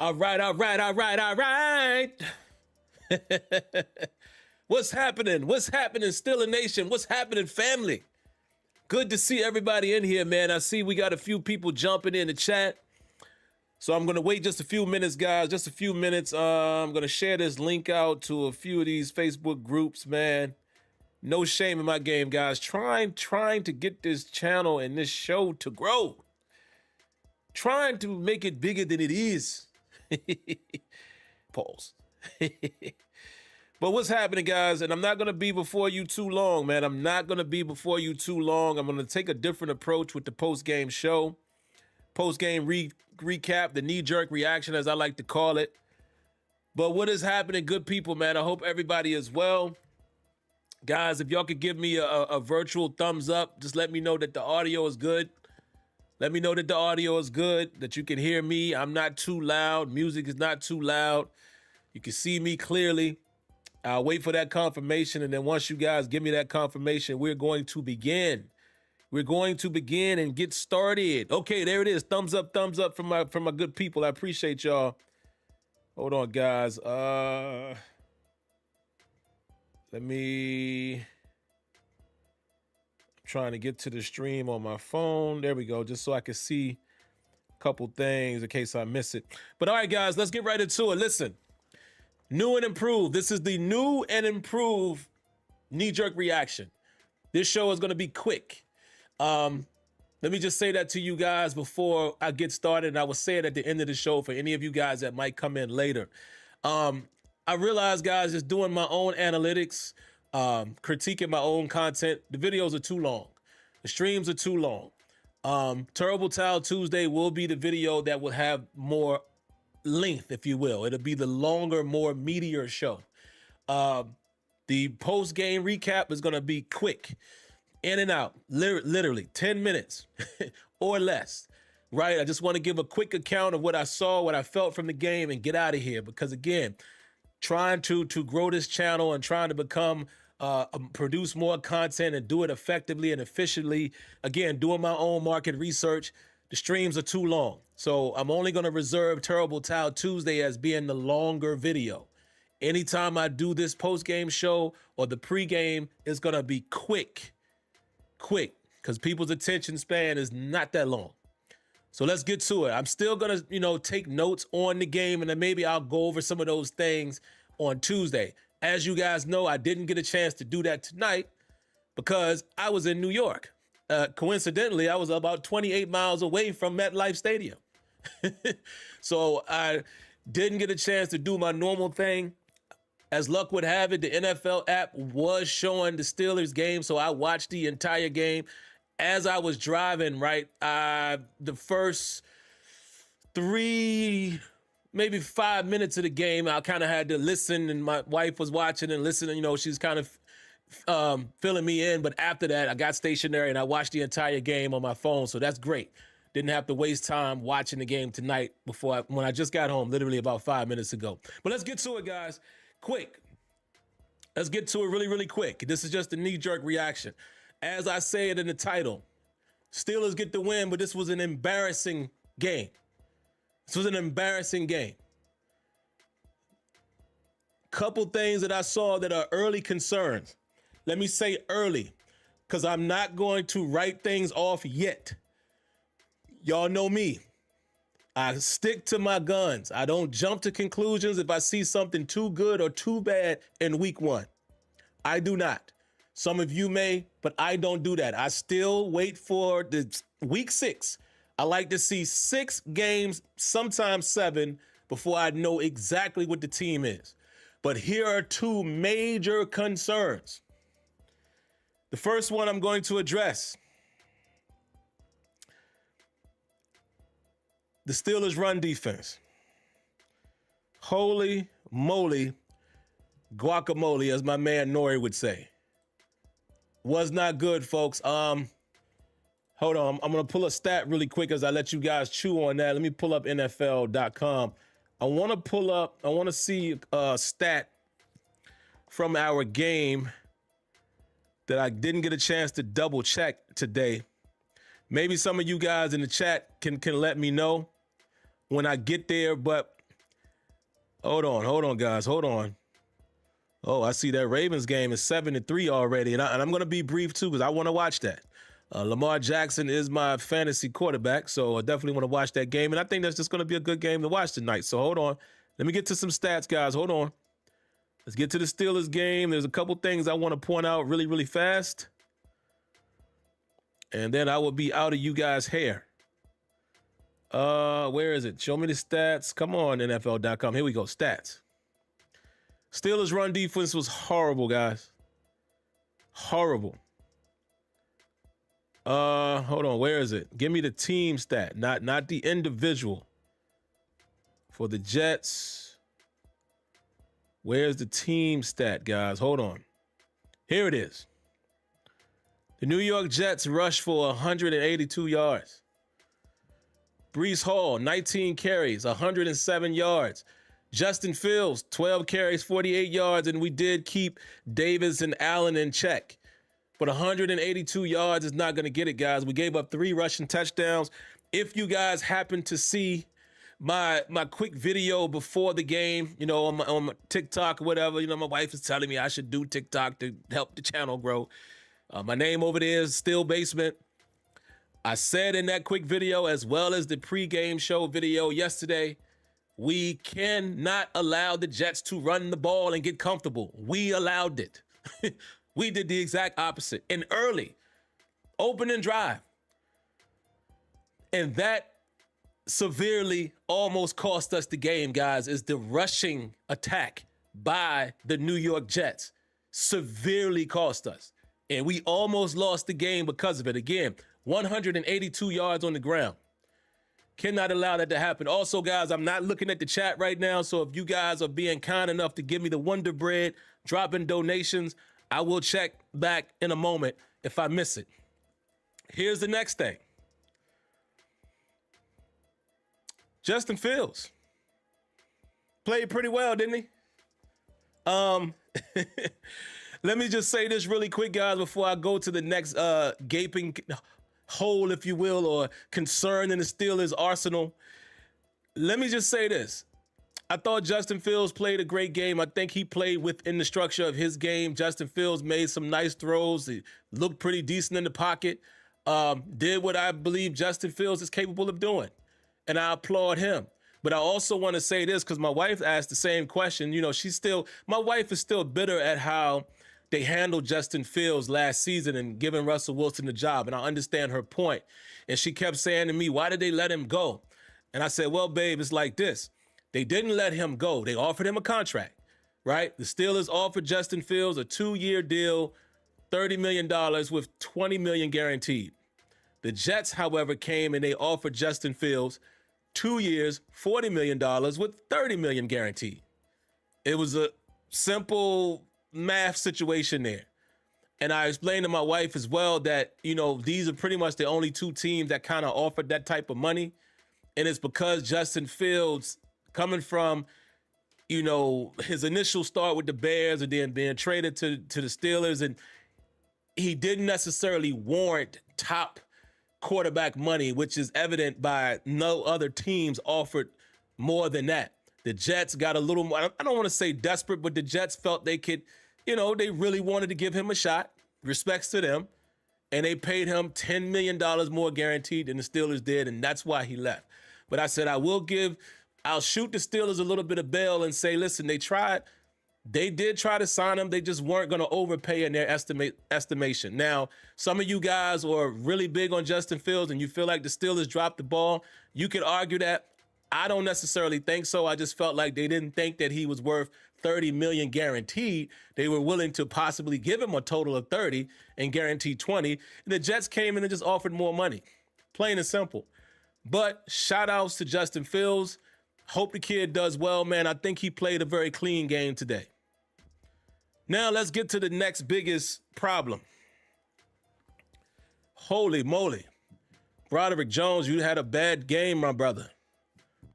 All right, all right, all right, all right. What's happening? What's happening? Still a nation. What's happening, family? Good to see everybody in here, man. I see we got a few people jumping in the chat. So I'm going to wait just a few minutes, guys. Just a few minutes. I'm going to share this link out to a few of these Facebook groups, man. No shame in my game, guys. Trying to get this channel and this show to grow. Trying to make it bigger than it is. Pause. But what's happening, guys? And I'm not going to be before you too long, man. I'm not going to be before you too long. I'm going to take a different approach with the post-game show. Post-game recap, the knee-jerk reaction, as I like to call it. But what is happening, good people, man? I hope everybody is well. Guys, if y'all could give me a virtual thumbs up, just let me know that the audio is good. Let me know that the audio is good, that you can hear me. I'm not too loud. Music is not too loud. You can see me clearly. I'll wait for that confirmation, and then once you guys give me that confirmation, we're going to begin. We're going to begin and get started. Okay, there it is. Thumbs up from my good people. I appreciate y'all. Hold on, guys. Let me... I'm trying to get to the stream on my phone. There we go, just so I can see a couple things in case I miss it. But all right, guys, let's get right into it. Listen, new and improved. This is the new and improved knee-jerk reaction. This show is going to be quick. Let me just say that to you guys before I get started, and I will say it at the end of the show for any of you guys that might come in later. I realize, guys, just doing my own analytics, critiquing my own content, the videos are too long. The streams are too long. Terrible Towel Tuesday will be the video that will have more length, if you will. It'll be the longer, more meatier show. The post-game recap is going to be quick. In and out, literally 10 minutes or less, right? I just want to give a quick account of what I saw, what I felt from the game, and get out of here. Because again, trying to grow this channel and trying to become, produce more content and do it effectively and efficiently. Again, doing my own market research. The streams are too long. So I'm only going to reserve Terrible Towel Tuesday as being the longer video. Anytime I do this post-game show or the pre-game, it's going to be quick, because people's attention span is not that long. So let's get to it. I'm still going to, take notes on the game, and then maybe I'll go over some of those things on Tuesday. As you guys know, I didn't get a chance to do that tonight because I was in New York. Coincidentally, I was about 28 miles away from MetLife Stadium. So I didn't get a chance to do my normal thing. As luck would have it, the NFL app was showing the Steelers game, so I watched the entire game. As I was driving, right, the first 3, maybe 5 minutes of the game, I kind of had to listen, and my wife was watching and listening. She's kind of filling me in. But after that, I got stationary and I watched the entire game on my phone, so that's great. Didn't have to waste time watching the game tonight when I just got home, literally about 5 minutes ago. But let's get to it, guys. Quick. Let's get to it really, really quick. This is just a knee-jerk reaction. As I say it in the title, Steelers get the win, but this was an embarrassing game. This was an embarrassing game. Couple things that I saw that are early concerns. Let me say early, because I'm not going to write things off yet. Y'all know me. I stick to my guns. I don't jump to conclusions if I see something too good or too bad in week 1. I do not. Some of you may, but I don't do that. I still wait for the week 6. I like to see 6 games, sometimes 7, before I know exactly what the team is. But here are 2 major concerns. The first one I'm going to address. The Steelers' run defense. Holy moly, guacamole, as my man Nori would say. Was not good, folks. Hold on. I'm going to pull a stat really quick as I let you guys chew on that. Let me pull up NFL.com. I want to see a stat from our game that I didn't get a chance to double check today. Maybe some of you guys in the chat can let me know when I get there, but Hold on, guys. Hold on. Oh, I see that Ravens game is 7-3 already, and I'm going to be brief too because I want to watch that. Lamar Jackson is my fantasy quarterback, so I definitely want to watch that game, and I think that's just going to be a good game to watch tonight. So hold on. Let me get to some stats, guys. Hold on. Let's get to the Steelers game. There's a couple things I want to point out really, really fast, and then I will be out of you guys' hair. Where is it? Show me the stats. Come on, NFL.com. Here we go. Stats. Steelers' run defense was horrible, guys. Horrible. Hold on. Where is it? Give me the team stat, not the individual. For the Jets. Where's the team stat, guys? Hold on. Here it is. The New York Jets rushed for 182 yards. Breece Hall, 19 carries, 107 yards. Justin Fields, 12 carries, 48 yards, and we did keep Davis and Allen in check. But 182 yards is not going to get it, guys. We gave up 3 rushing touchdowns. If you guys happen to see my quick video before the game, you know, on my TikTok or whatever, you know, my wife is telling me I should do TikTok to help the channel grow. My name over there is Still Basement. I said in that quick video, as well as the pregame show video yesterday, we cannot allow the Jets to run the ball and get comfortable. We allowed it. We did the exact opposite. And early, opening drive. And that severely almost cost us the game, guys, is the rushing attack by the New York Jets. Severely cost us. And we almost lost the game because of it. Again, 182 yards on the ground. Cannot allow that to happen. Also, guys, I'm not looking at the chat right now, so if you guys are being kind enough to give me the Wonder Bread, dropping donations, I will check back in a moment if I miss it. Here's the next thing. Justin Fields played pretty well, didn't he? Let me just say this really quick, guys, before I go to the next gaping hole, if you will, or concern in the Steelers' arsenal. Let me just say this. I thought Justin Fields played a great game. I think he played within the structure of his game. Justin Fields made some nice throws. He looked pretty decent in the pocket. Did what I believe Justin Fields is capable of doing. And I applaud him. But I also want to say this because my wife asked the same question. You know, my wife is still bitter at how they handled Justin Fields last season and giving Russell Wilson the job. And I understand her point. And she kept saying to me, why did they let him go? And I said, well, babe, it's like this. They didn't let him go. They offered him a contract, right? The Steelers offered Justin Fields a 2-year deal, $30 million with $20 million guaranteed. The Jets, however, came and they offered Justin Fields 2 years, $40 million with $30 million guaranteed. It was a simple math situation there. And I explained to my wife as well that, you know, these are pretty much the only 2 teams that kind of offered that type of money. And it's because Justin Fields, coming from, you know, his initial start with the Bears and then being traded to the Steelers, and he didn't necessarily warrant top quarterback money, which is evident by no other teams offered more than that. The Jets got a little more, I don't want to say desperate, but the Jets felt they could, you know, they really wanted to give him a shot. Respects to them. And they paid him $10 million more guaranteed than the Steelers did, and that's why he left. But I said, I'll shoot the Steelers a little bit of bail and say, listen, they did try to sign him. They just weren't going to overpay in their estimation. Now, some of you guys are really big on Justin Fields and you feel like the Steelers dropped the ball. You could argue that. I don't necessarily think so. I just felt like they didn't think that he was worth $30 million guaranteed. They were willing to possibly give him a total of 30 and guarantee 20. And the Jets came in and just offered more money. Plain and simple. But shout outs to Justin Fields. Hope the kid does well, man. I think he played a very clean game today. Now let's get to the next biggest problem. Holy moly. Broderick Jones, you had a bad game, my brother.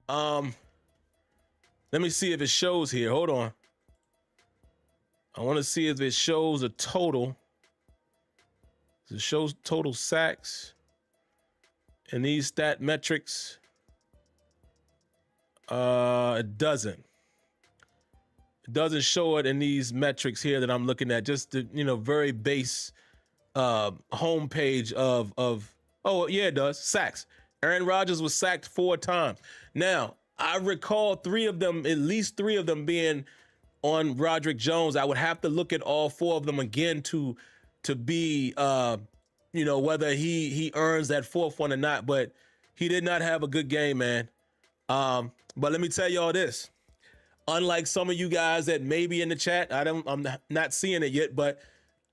Let me see if it shows here. Hold on. I want to see if it shows a total. It shows total sacks and these stat metrics. It doesn't. It doesn't show it in these metrics here that I'm looking at. Just the, very base homepage of oh yeah, it does. Sacks. Aaron Rodgers was sacked 4 times. Now, I recall at least three of them being on Roderick Jones. I would have to look at all 4 of them again to be whether he earns that 4th one or not, but he did not have a good game, man. But let me tell y'all this. Unlike some of you guys that may be in the chat, I'm not seeing it yet, but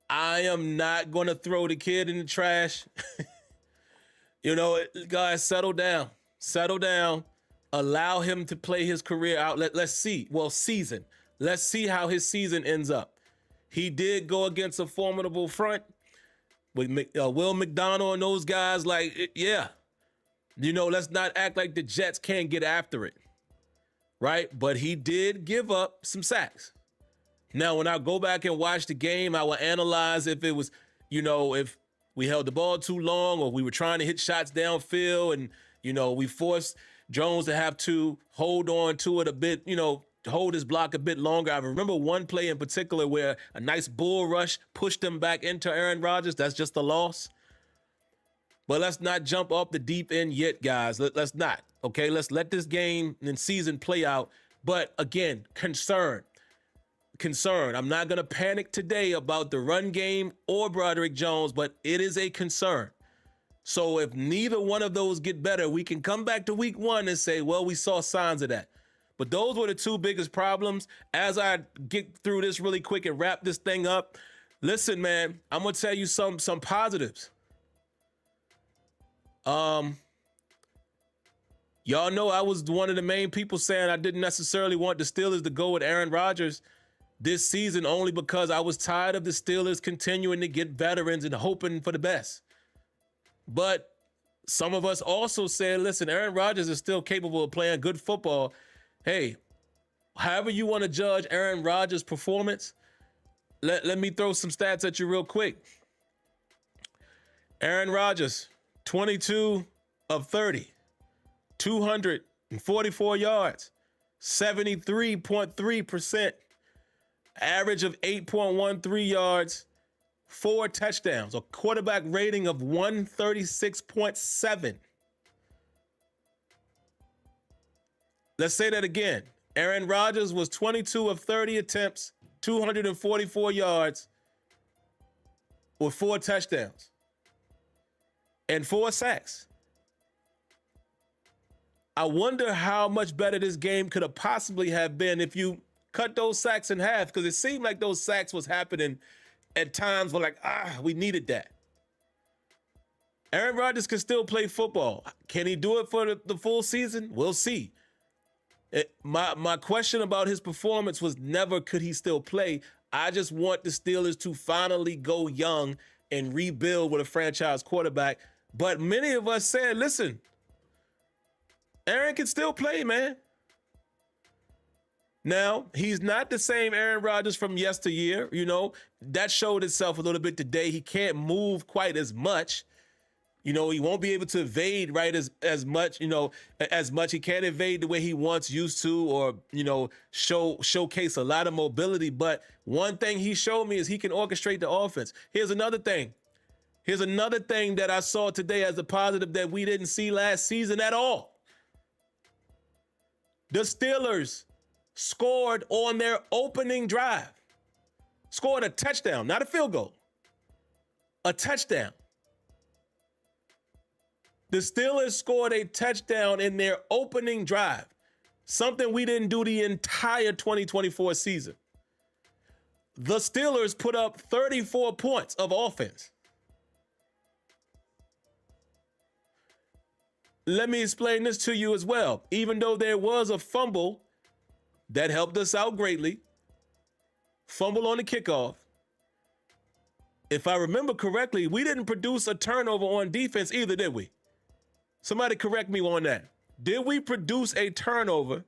I am not going to throw the kid in the trash. Guys, settle down. Settle down. Allow him to play his career out. Let's see. Well, season. Let's see how his season ends up. He did go against a formidable front with Will McDonald and those guys. Yeah. Let's not act like the Jets can't get after it. Right? But he did give up some sacks. Now, when I go back and watch the game, I will analyze if it was, if we held the ball too long or we were trying to hit shots downfield and, we forced Jones to have to hold on to it a bit, hold his block a bit longer. I remember one play in particular where a nice bull rush pushed him back into Aaron Rodgers. That's just a loss. But let's not jump off the deep end yet, guys. Let's not. Okay, let's let this game and season play out. But again, concern. I'm not going to panic today about the run game or Broderick Jones, but it is a concern. So if neither one of those get better, we can come back to week 1 and say, well, we saw signs of that. But those were the 2 biggest problems. As I get through this really quick and wrap this thing up, listen, man, I'm going to tell you some positives. Y'all know I was one of the main people saying I didn't necessarily want the Steelers to go with Aaron Rodgers this season only because I was tired of the Steelers continuing to get veterans and hoping for the best. But some of us also said, listen, Aaron Rodgers is still capable of playing good football. Hey, however you want to judge Aaron Rodgers' performance, let me throw some stats at you real quick. Aaron Rodgers, 22 of 30. 244 yards, 73.3%, average of 8.13 yards, 4 touchdowns, a quarterback rating of 136.7. Let's say that again. Aaron Rodgers was 22 of 30 attempts, 244 yards, with 4 touchdowns and 4 sacks. I wonder how much better this game could have possibly have been if you cut those sacks in half, because it seemed like those sacks was happening at times where we needed that. Aaron Rodgers can still play football. Can he do it for the full season? We'll see. My question about his performance was never could he still play. I just want the Steelers to finally go young and rebuild with a franchise quarterback. But many of us said, listen, Aaron can still play, man. Now, he's not the same Aaron Rodgers from yesteryear. That showed itself a little bit today. He can't move quite as much. He won't be able to evade right as much. He can't evade the way he once used to, or showcase a lot of mobility. But one thing he showed me is he can orchestrate the offense. Here's another thing that I saw today as a positive that we didn't see last season at all. The Steelers scored on their opening drive. Scored a touchdown, not a field goal. A touchdown. The Steelers scored a touchdown in their opening drive, something we didn't do the entire 2024 season. The Steelers put up 34 points of offense. Let me explain this to you as well. Even though there was a fumble that helped us out greatly, fumble on the kickoff, if I remember correctly, we didn't produce a turnover on defense either, did we? Somebody correct me on that. Did we produce a turnover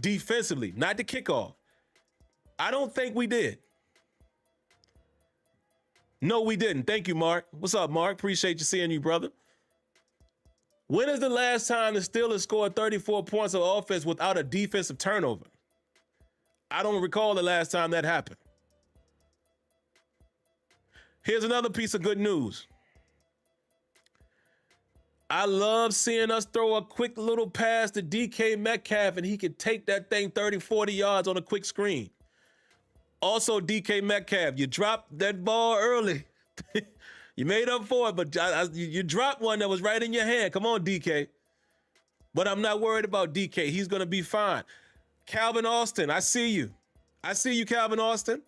defensively? Not the kickoff. I don't think we did. No, we didn't. Thank you, Mark. What's up, Mark? Appreciate you seeing you, brother. When is the last time the Steelers scored 34 points of offense without a defensive turnover? I don't recall the last time that happened. Here's another piece of good news. I love seeing us throw a quick little pass to DK Metcalf and he could take that thing 30, 40 yards on a quick screen. Also, DK Metcalf, you dropped that ball early. You made up for it, but you dropped one that was right in your hand. Come on, DK. But I'm not worried about DK. He's going to be fine. Calvin Austin, I see you. I see you, Calvin Austin.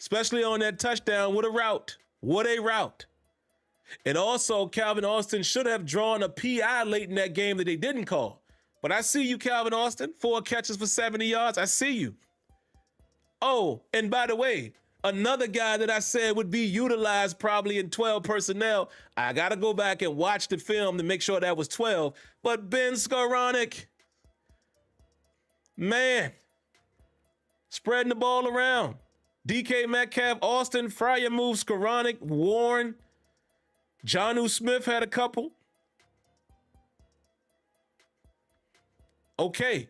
Especially on that touchdown. What a route. What a route. And also, Calvin Austin should have drawn a PI late in that game that they didn't call. But I see you, Calvin Austin. 4 catches for 70 yards. I see you. Oh, and by the way, another guy that I said would be utilized probably in 12 personnel. I got to go back and watch the film to make sure that was 12. But Ben Skoranek, man, spreading the ball around. DK Metcalf, Austin, Freiermuth, Skoranek, Warren, Jonnu Smith had a couple. Okay.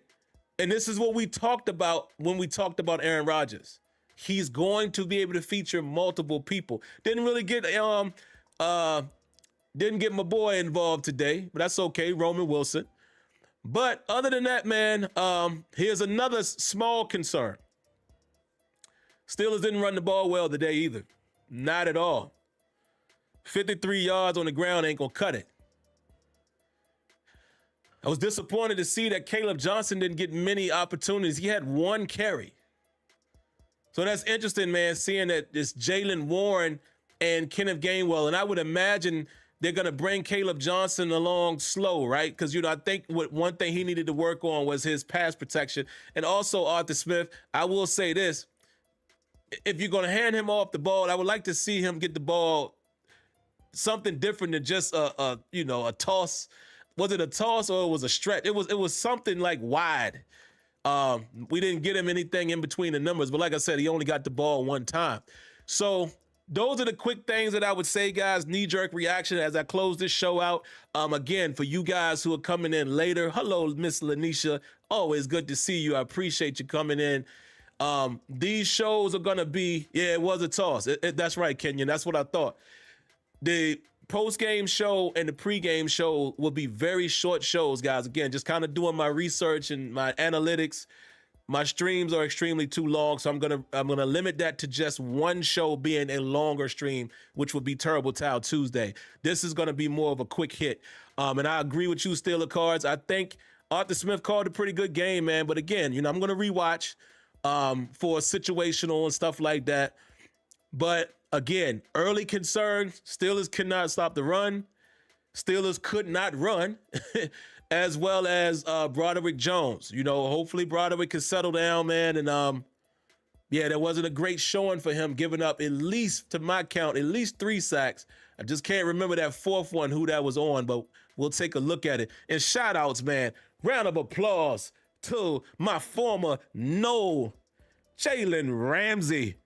And this is what we talked about when we talked about Aaron Rodgers. He's going to be able to feature multiple people. Didn't get my boy involved today, but that's okay, Roman Wilson. But other than that, man, here's another small concern. Steelers didn't run the ball well today either. Not at all. 53 yards on the ground ain't gonna cut it. I was disappointed to see that Caleb Johnson didn't get many opportunities. He had 1 carry. So that's interesting, man, seeing that it's Jaylen Warren and Kenneth Gainwell. And I would imagine they're going to bring Caleb Johnson along slow, right? Because, I think one thing he needed to work on was his pass protection. And also Arthur Smith, I will say this. If you're going to hand him off the ball, I would like to see him get the ball something different than just a toss. Was it a toss or it was a stretch? It was something like wide. We didn't get him anything in between the numbers, but like I said, he only got the ball 1 time. So those are the quick things that I would say, guys. Knee-jerk reaction as I close this show out. Again, for you guys who are coming in later, hello, Miss Lanisha. Always good to see you. I appreciate you coming in. These shows are going to be, it was a toss. That's right, Kenyon. That's what I thought. The post-game show and the pre-game show will be very short shows, guys. Again, just kind of doing my research and my analytics. My streams are extremely too long, so I'm gonna limit that to just one show being a longer stream, which would be Terrible Towel Tuesday. This is gonna be more of a quick hit. And I agree with you, Steeler Cards. I think Arthur Smith called a pretty good game, man. But again, I'm gonna rewatch for situational and stuff like that. But again, early concerns, Steelers could not stop the run. Steelers could not run, as well as Broderick Jones. Hopefully Broderick can settle down, man. And there wasn't a great showing for him, giving up at least, to my count, at least 3 sacks. I just can't remember that 4th one, who that was on, but we'll take a look at it. And shout outs, man. Round of applause to my former Jalen Ramsey.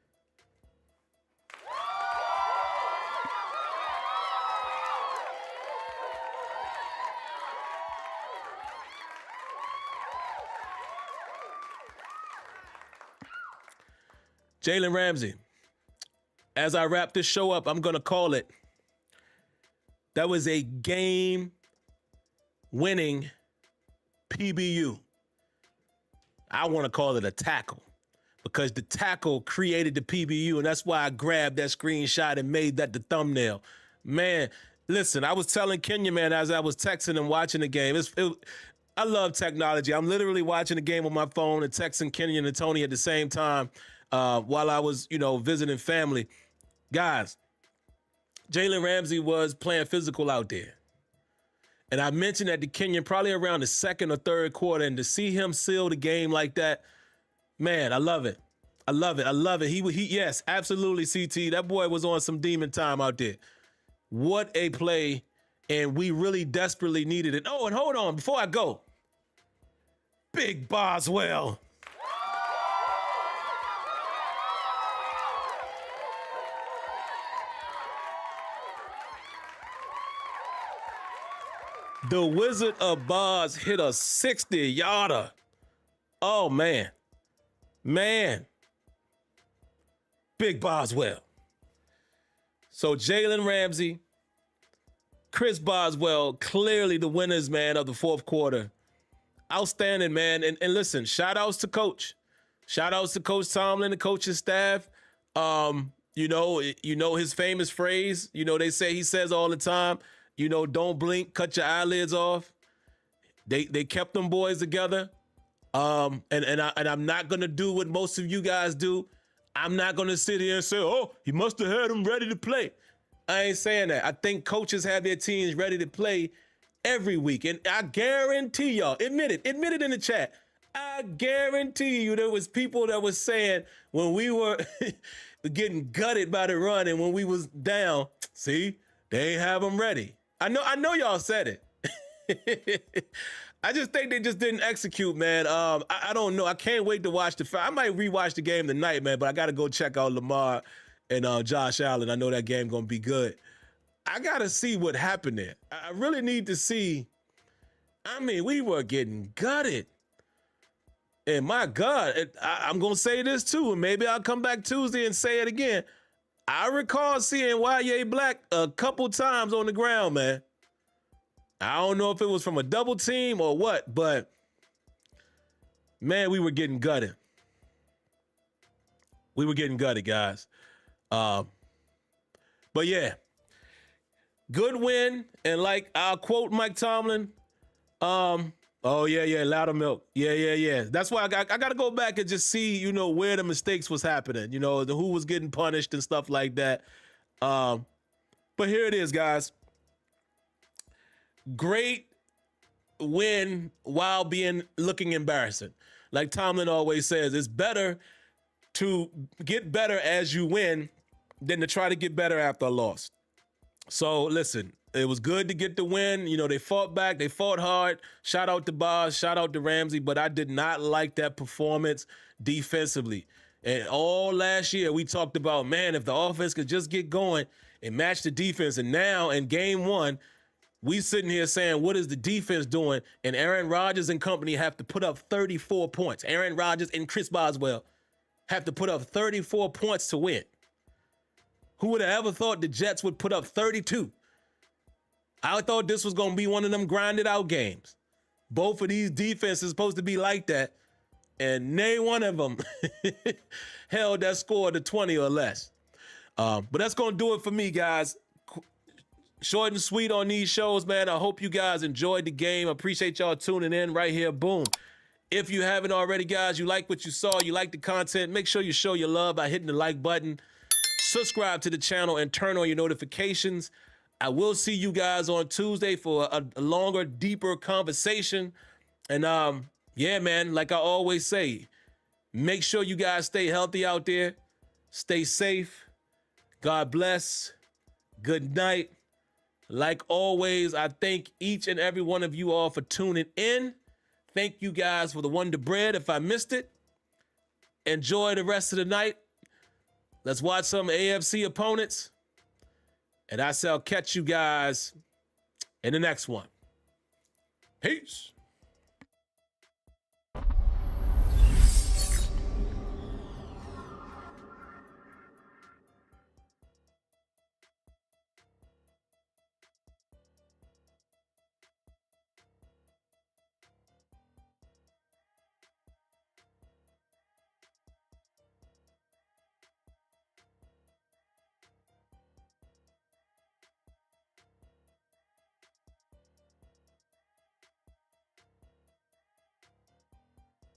Jalen Ramsey, as I wrap this show up, I'm going to call it. That was a game-winning PBU. I want to call it a tackle because the tackle created the PBU, and that's why I grabbed that screenshot and made that the thumbnail. Man, listen, I was telling Kenya, man, as I was texting and watching the game, I love technology. I'm literally watching the game on my phone and texting Kenyon and Tony at the same time. While I was, visiting family. Guys, Jalen Ramsey was playing physical out there. And I mentioned that to Kenyon probably around the 2nd or 3rd quarter, and to see him seal the game like that, man, I love it. I love it. I love it. He yes, absolutely, CT. That boy was on some demon time out there. What a play, and we really desperately needed it. Oh, and hold on, before I go, Big Boswell. The Wizard of Boz hit a 60-yarder. Oh, man. Man, Big Boswell. So Jalen Ramsey, Chris Boswell, clearly the winners, man, of the fourth quarter. Outstanding, man. And listen, shout outs to Coach. Shout outs to Coach Tomlin, the coaching staff. You know his famous phrase, they say he says all the time, don't blink, cut your eyelids off. They kept them boys together. And I'm not gonna do what most of you guys do. I'm not gonna sit here and say, oh, he must have had them ready to play. I ain't saying that. I think coaches have their teams ready to play every week. And I guarantee y'all, admit it in the chat. I guarantee you there was people that was saying when we were getting gutted by the run and when we was down, see, they ain't have them ready. I know y'all said it. I just think they just didn't execute, man. I don't know. I can't wait to watch the fight. I might rewatch the game tonight, man, but I got to go check out Lamar and Josh Allen. I know that game going to be good. I got to see what happened there. I really need to see. I mean, we were getting gutted. And my God, I'm going to say this too, and maybe I'll come back Tuesday and say it again. I recall seeing Y.A. Black a couple times on the ground, man. I don't know if it was from a double team or what, but man, we were getting gutted. We were getting gutted, guys. But yeah, good win. And like I'll quote Mike Tomlin, oh yeah, louder milk. Yeah. That's why I got to go back and just see, where the mistakes was happening, who was getting punished and stuff like that. But here it is, guys. Great win while looking embarrassing. Like Tomlin always says, it's better to get better as you win than to try to get better after a loss. So listen, it was good to get the win. They fought back. They fought hard. Shout out to Boz. Shout out to Ramsey. But I did not like that performance defensively. And all last year, we talked about, man, if the offense could just get going and match the defense. And now in game one, we sitting here saying, what is the defense doing? And Aaron Rodgers and company have to put up 34 points. Aaron Rodgers and Chris Boswell have to put up 34 points to win. Who would have ever thought the Jets would put up 32? I thought this was going to be one of them grinded out games. Both of these defenses supposed to be like that. And none one of them held that score to 20 or less. But that's going to do it for me, guys. Short and sweet on these shows, man. I hope you guys enjoyed the game. Appreciate y'all tuning in right here. Boom. If you haven't already, guys, you like what you saw, you like the content, make sure you show your love by hitting the like button. Subscribe to the channel and turn on your notifications. I will see you guys on Tuesday for a longer, deeper conversation. And yeah, man, like I always say, make sure you guys stay healthy out there. Stay safe. God bless. Good night. Like always, I thank each and every one of you all for tuning in. Thank you guys for the Wonder Bread if I missed it. Enjoy the rest of the night. Let's watch some AFC opponents. And I shall catch you guys in the next one. Peace.